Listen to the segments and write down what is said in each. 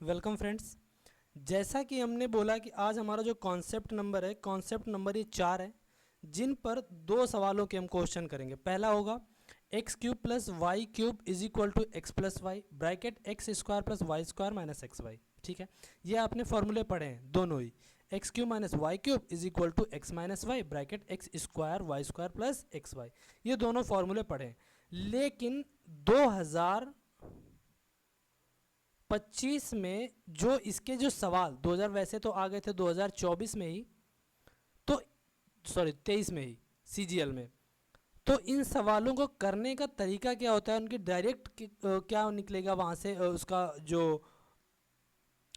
Welcome friends. जैसा कि हमने बोला कि आज हमारा जो कॉन्सेप्ट नंबर है, कॉन्सेप्ट नंबर ये 4 है, जिन पर दो सवालों के हम क्वेश्चन करेंगे। पहला होगा X cube plus Y cube is equal to X plus Y, bracket X square plus Y square minus x Y. ठीक है, ये आपने फॉर्मूले पढ़े हैं दोनों ही। X cube minus Y cube is equal to X minus Y, bracket X square Y square plus X Y, ये दोनों फॉर्मूले पढ़े हैं। लेकिन 2025 में जो इसके जो सवाल 2000 वैसे तो आ गए थे 2024 में ही, तो सॉरी 23 में ही सीजीएल में। तो इन सवालों को करने का तरीका क्या होता है, उनकी डायरेक्ट क्या निकलेगा वहाँ से, उसका जो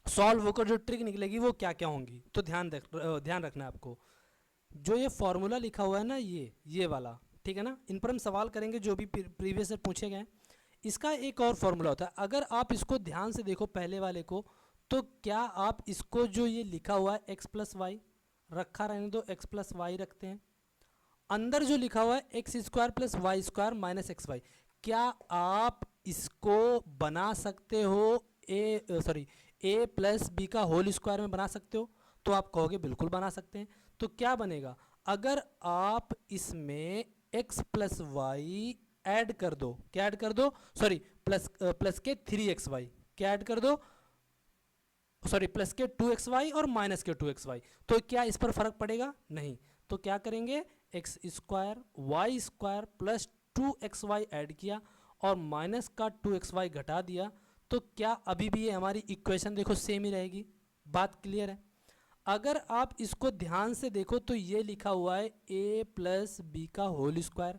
सॉल्व होकर जो ट्रिक निकलेगी वो क्या क्या होंगी। तो ध्यान रखना है आपको। जो ये फॉर्मूला लिखा हुआ है ना, ये वाला, ठीक है ना, इन पर हम सवाल करेंगे जो भी प्रीवियस से पूछे गए। इसका एक और फॉर्मूला होता है, अगर आप इसको ध्यान से देखो पहले वाले को, तो क्या आप इसको जो ये लिखा हुआ है एक्स प्लस वाई रखा रहने दो, एक्स प्लस वाई रखते हैं। अंदर जो लिखा हुआ है x square plus Y square minus x y, क्या आप इसको बना सकते हो ए प्लस बी का होल स्क्वायर में बना सकते हो? तो आप कहोगे बिल्कुल बना सकते हैं। तो क्या बनेगा, अगर आप इसमें एक्स प्लस वाई ऐड कर दो, क्या ऐड कर दो, सॉरी प्लस के 3xy, क्या ऐड कर दो, सॉरी प्लस के 2xy और माइनस के 2xy, तो क्या इस पर फर्क पड़ेगा? नहीं। तो क्या करेंगे, x square Y square plus 2xy add किया और माइनस का 2xy घटा दिया, तो क्या अभी भी ये हमारी इक्वेशन देखो सेम ही रहेगी। बात क्लियर है? अगर आप इसको ध्यान से देखो तो ये लिखा हुआ है a प्लस बी का होल स्क्वायर,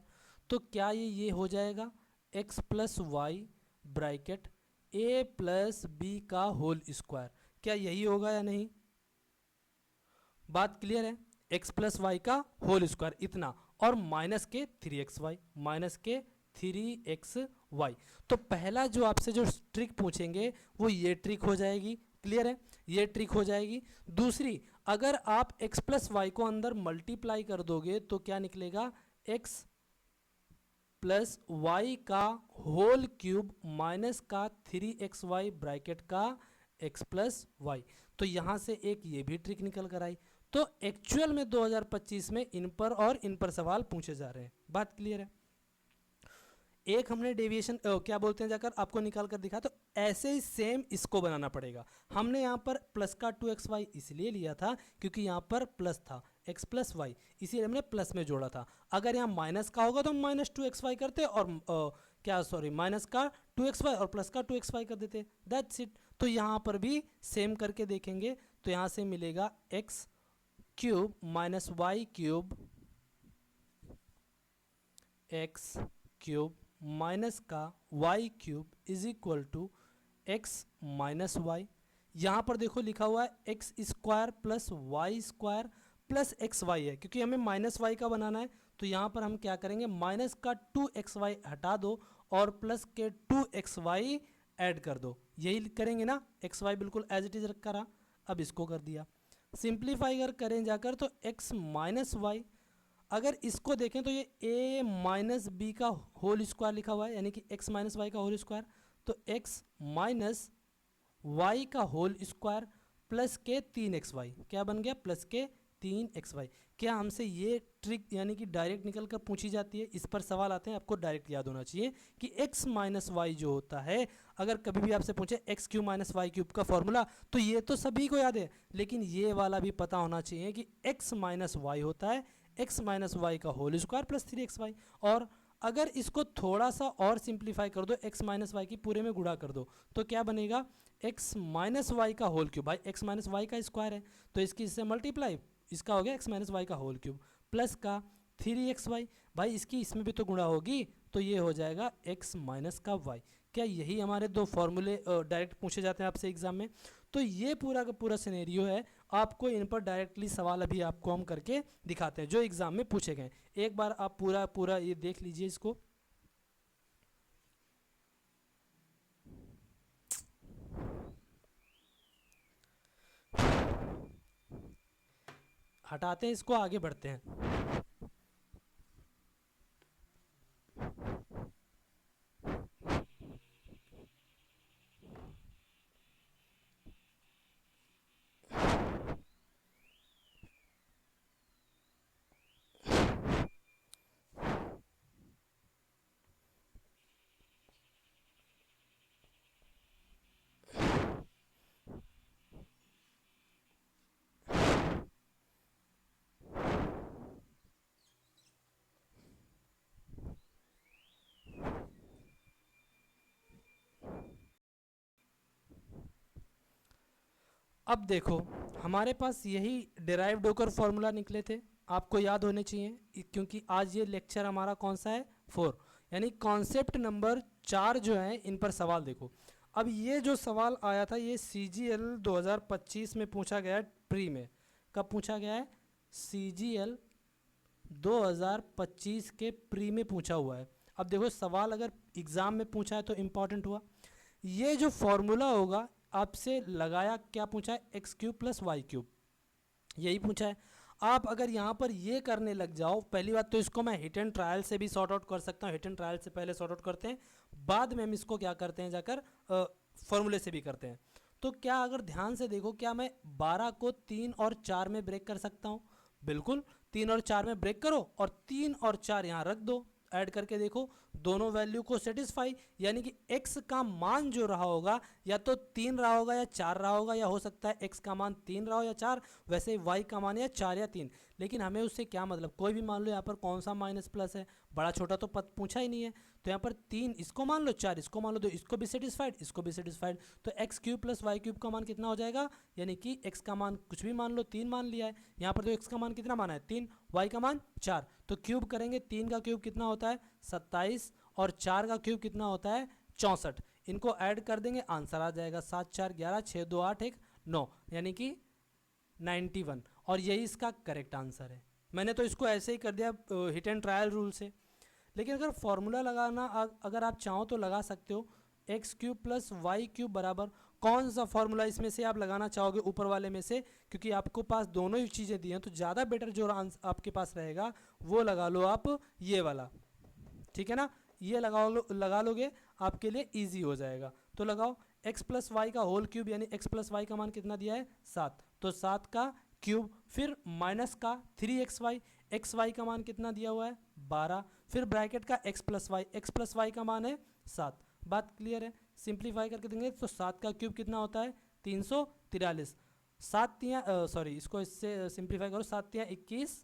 तो क्या ये हो जाएगा x plus Y bracket a plus b का होल स्क्वायर, क्या यही होगा या नहीं? बात क्लियर है? x प्लस वाई का होल स्क्वायर इतना, और माइनस के 3xy, माइनस के 3xy। तो पहला जो आपसे जो ट्रिक पूछेंगे वो ये ट्रिक हो जाएगी। क्लियर है? ये ट्रिक हो जाएगी। दूसरी, अगर आप x प्लस वाई को अंदर मल्टीप्लाई कर दोगे तो क्या निकलेगा, x प्लस वाई का होल क्यूब माइनस का 3xy ब्रैकेट का x प्लस वाई। तो यहाँ से एक ये भी ट्रिक निकल कर आई। तो एक्चुअल में 2025 में इन पर और इन पर सवाल पूछे जा रहे हैं। बात क्लियर है? एक हमने डेविएशन क्या बोलते हैं जाकर आपको निकाल कर दिखा, तो ऐसे ही सेम इसको बनाना पड़ेगा। हमने यहाँ पर प्लस का 2xy इसलिए लिया था क्योंकि यहाँ पर प्लस था x प्लस वाई, इसीलिए हमने प्लस में जोड़ा था। अगर यहाँ माइनस का होगा तो हम माइनस 2xy करते और क्या सॉरी माइनस का 2xy और प्लस का 2xy कर देते। That's it. तो यहाँ पर भी सेम करके देखेंगे, तो यहाँ से मिलेगा X cube minus Y cube, X cube minus का Y cube is equal to X minus Y. यहाँ पर देखो लिखा हुआ है x square plus Y square plus X Y है, क्योंकि हमें माइनस वाई का बनाना है। तो यहाँ पर हम क्या करेंगे, माइनस का 2xy हटा दो और प्लस के 2xy ऐड कर दो। यही करेंगे ना, एक्स वाई बिल्कुल एज इट इज रखा रहा। अब इसको कर दिया, सिंप्लीफाई अगर करें जाकर तो एक्स माइनस वाई, अगर इसको देखें तो ये a माइनस बी का होल स्क्वायर लिखा हुआ है, यानी कि x माइनस वाई का होल स्क्वायर। तो x माइनस वाई का होल स्क्वायर प्लस के 3xy, क्या बन गया, प्लस के 3xy। क्या हमसे ये ट्रिक यानी कि डायरेक्ट निकल कर पूछी जाती है? इस पर सवाल आते हैं, आपको डायरेक्ट याद होना चाहिए कि x माइनस वाई जो होता है, अगर कभी भी आपसे पूछे x cube minus Y cube का फॉर्मूला, तो ये तो सभी को याद है, लेकिन ये वाला भी पता होना चाहिए कि x माइनस वाई होता है एक्स माइनस वाई का होल स्क्वायर प्लस 3xy। और अगर इसको थोड़ा सा और सिंप्लीफाई कर दो, एक्स माइनस वाई की पूरे में गुणा कर दो, तो क्या बनेगा, एक्स माइनस वाई का होल क्यूब, भाई एक्स माइनस वाई का स्क्वायर है तो इसकी इससे मल्टीप्लाई, इसका हो गया एक्स माइनस वाई का होल क्यूब प्लस का 3xy, भाई इसकी इसमें भी तो गुणा होगी, तो ये हो जाएगा एक्स माइनस का वाई। क्या यही हमारे दो फॉर्मूले डायरेक्ट पूछे जाते हैं आपसे एग्जाम में? तो ये पूरा का पूरा सिनेरियो है, आपको इन पर डायरेक्टली सवाल अभी आपको हम करके दिखाते हैं जो एग्जाम में पूछे गए। एक बार आप पूरा पूरा ये देख लीजिए, इसको हटाते हैं, इसको आगे बढ़ते हैं। अब देखो, हमारे पास यही डिराइव्ड होकर फॉर्मूला निकले थे, आपको याद होने चाहिए, क्योंकि आज ये लेक्चर हमारा कौन सा है, 4, यानी कॉन्सेप्ट नंबर 4 जो है इन पर सवाल देखो। अब ये जो सवाल आया था ये CGL 2025 में पूछा गया है, प्री में। कब पूछा गया है? CGL 2025 के प्री में पूछा हुआ है। अब देखो, सवाल अगर एग्ज़ाम में पूछा है तो इम्पॉर्टेंट हुआ। ये जो फॉर्मूला होगा आपसे लगाया, क्या पूछा है? X cube plus Y cube, यही पूछा है। आप अगर यहाँ पर ये करने लग जाओ, पहली बात तो इसको मैं हिट एंड ट्रायल से भी सॉर्ट आउट कर सकता हूँ, हिट एंड ट्रायल से पहले सॉर्ट आउट करते हैं, बाद में हम इसको क्या करते हैं जाकर फॉर्मूले से भी करते हैं। तो क्या, अगर ध्यान से देखो, क्या मैं 12 को 3 और 4 में ब्रेक कर सकता हूँ? बिल्कुल, 3 और 4 में ब्रेक करो और 3 और 4 यहाँ रख दो, ऐड करके देखो दोनों वैल्यू को सेटिस्फाई, यानी कि x का मान जो रहा होगा या तो 3 रहा होगा या 4 रहा होगा, या हो सकता है x का मान 3 रहा हो या 4, वैसे ही y का मान या 4 या 3। लेकिन हमें उससे क्या मतलब, कोई भी मान लो, यहाँ पर कौन सा माइनस प्लस है, बड़ा छोटा तो पद पूछा ही नहीं है। तो यहाँ पर 3 इसको मान लो, 4 इसको मान लो, तो इसको भी सेटिस्फाइड, इसको भी सेटिस्फाइड। तो x cube plus Y cube का मान कितना हो जाएगा, यानी कि x का मान कुछ भी मान लो, 3 मान लिया है यहाँ पर, तो x का मान कितना माना है 3, y का मान 4, तो क्यूब करेंगे, 3 का क्यूब कितना होता है 27, और 4 का क्यूब कितना होता है 64। इनको ऐड कर देंगे, आंसर आ जाएगा 7 4 11 6 2 8 1 9, यानी कि 91, और यही इसका करेक्ट आंसर है। मैंने तो इसको ऐसे ही कर दिया हिट एंड ट्रायल रूल से। लेकिन अगर फॉर्मूला लगाना अगर आप चाहो तो लगा सकते हो, x cube plus Y cube बराबर, कौन सा फॉर्मूला इसमें से आप लगाना चाहोगे ऊपर वाले में से, क्योंकि आपको पास दोनों ही चीज़ें दी हैं, तो ज़्यादा बेटर जो आपके पास रहेगा वो लगा लो आप, ये वाला, ठीक है ना, ये लगा लोगे, आपके लिए इजी हो जाएगा। तो लगाओ x प्लस वाई का होल क्यूब, यानी x प्लस वाई का मान कितना दिया है 7, तो 7 का क्यूब, फिर माइनस का 3xy, xy का मान कितना दिया हुआ है 12, फिर ब्रैकेट का x प्लस वाई का मान है 7। बात क्लियर है? सिंप्लीफाई करके देंगे तो 7 का क्यूब कितना होता है 343, 7 तियाँ सॉरी, इसको इससे सिंप्लीफाई करो, 7 तियाँ 21,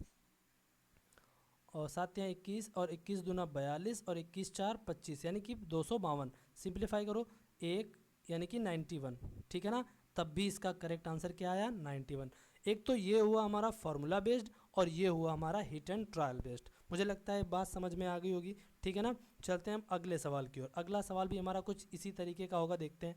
और 7 तियाँ 21, और 21 दूना 42, और 21 4 25, यानी कि 252। सिंप्लीफाई करो 1, यानी कि 91, ठीक है ना, तब भी इसका करेक्ट आंसर क्या आया 91। एक तो ये हुआ हमारा फार्मूला बेस्ड, और ये हुआ हमारा हिट एंड ट्रायल बेस्ड। मुझे लगता है बात समझ में आ गई होगी, ठीक है ना। चलते हैं हम अगले सवाल की ओर। अगला सवाल भी हमारा कुछ इसी तरीके का होगा, देखते हैं।